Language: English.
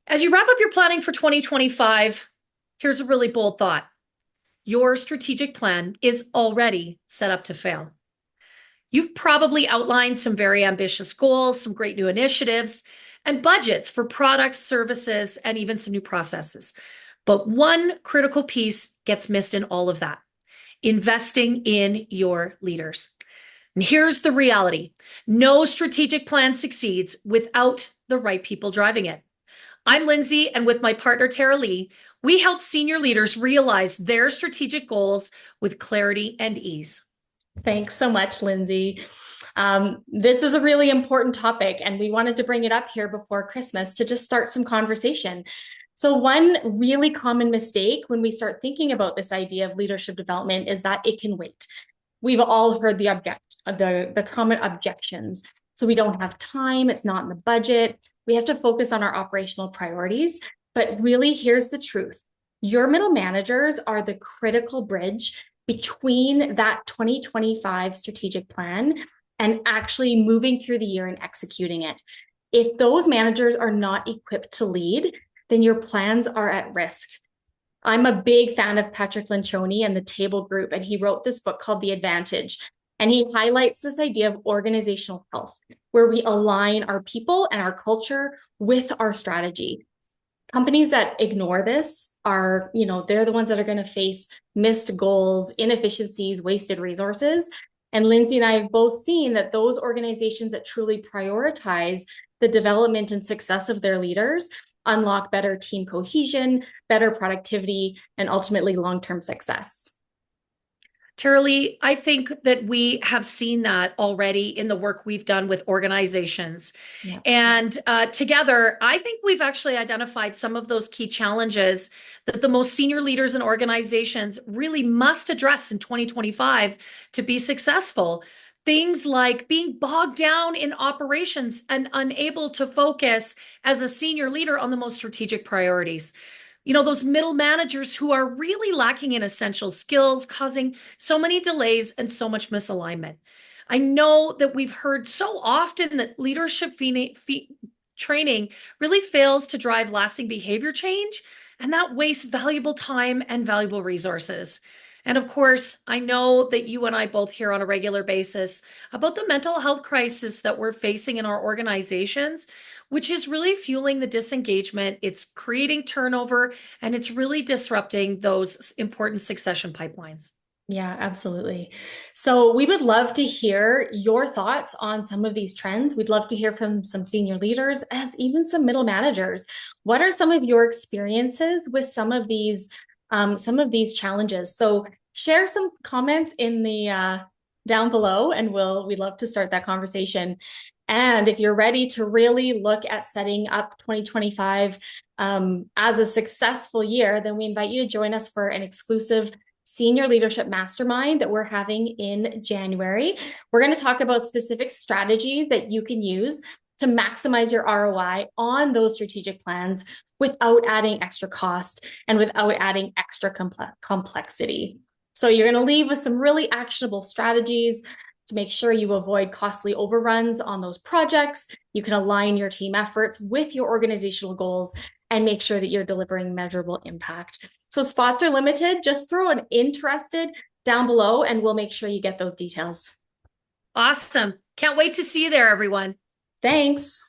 As you wrap up your planning for 2025, here's a really bold thought. Your strategic plan is already set up to fail. You've probably outlined some very ambitious goals, some great new initiatives, and budgets for products, services, and even some new processes. But one critical piece gets missed in all of that: investing in your leaders. And here's the reality: no strategic plan succeeds without the right people driving it. I'm Lindsay, and with my partner Tara Lee, we help senior leaders realize their strategic goals with clarity and ease. Thanks so much, Lindsay. This is a really important topic, and we wanted to bring it up here before Christmas to just start some conversation. So, one really common mistake when we start thinking about this idea of leadership development is that it can wait. We've all heard the common objections. So, we don't have time, it's not in the budget. We have to focus on our operational priorities. But really, here's the truth: your middle managers are the critical bridge between that 2025 strategic plan and actually moving through the year and executing it. If those managers are not equipped to lead, then your plans are at risk. I'm a big fan of Patrick Lencioni and the Table Group, and he wrote this book called The Advantage. And he highlights this idea of organizational health, where we align our people and our culture with our strategy. Companies that ignore this are, they're the ones that are going to face missed goals, inefficiencies, wasted resources. And Lindsay and I have both seen that those organizations that truly prioritize the development and success of their leaders unlock better team cohesion, better productivity, and ultimately long-term success. Tara Lee, I think that we have seen that already in the work we've done with organizations. Yeah. And together, I think we've actually identified some of those key challenges that the most senior leaders in organizations really must address in 2025 to be successful. Things like being bogged down in operations and unable to focus as a senior leader on the most strategic priorities. Those middle managers who are really lacking in essential skills, causing so many delays and so much misalignment. I know that we've heard so often that leadership training really fails to drive lasting behavior change, and that wastes valuable time and valuable resources. And of course, I know that you and I both hear on a regular basis about the mental health crisis that we're facing in our organizations, which is really fueling the disengagement. It's creating turnover, and it's really disrupting those important succession pipelines. Yeah, absolutely. So we would love to hear your thoughts on some of these trends. We'd love to hear from some senior leaders, as even some middle managers. What are some of your experiences with some of these challenges? So share some comments in the down below, and we'd love to start that conversation. And if you're ready to really look at setting up 2025 as a successful year, then we invite you to join us for an exclusive Senior Leadership Mastermind that we're having in January. We're going to talk about specific strategy that you can use to maximize your ROI on those strategic plans without adding extra cost and without adding extra complexity. So you're going to leave with some really actionable strategies to make sure you avoid costly overruns on those projects. You can align your team efforts with your organizational goals and make sure that you're delivering measurable impact. So spots are limited. Just throw an interested down below and we'll make sure you get those details. Awesome. Can't wait to see you there, everyone. Thanks.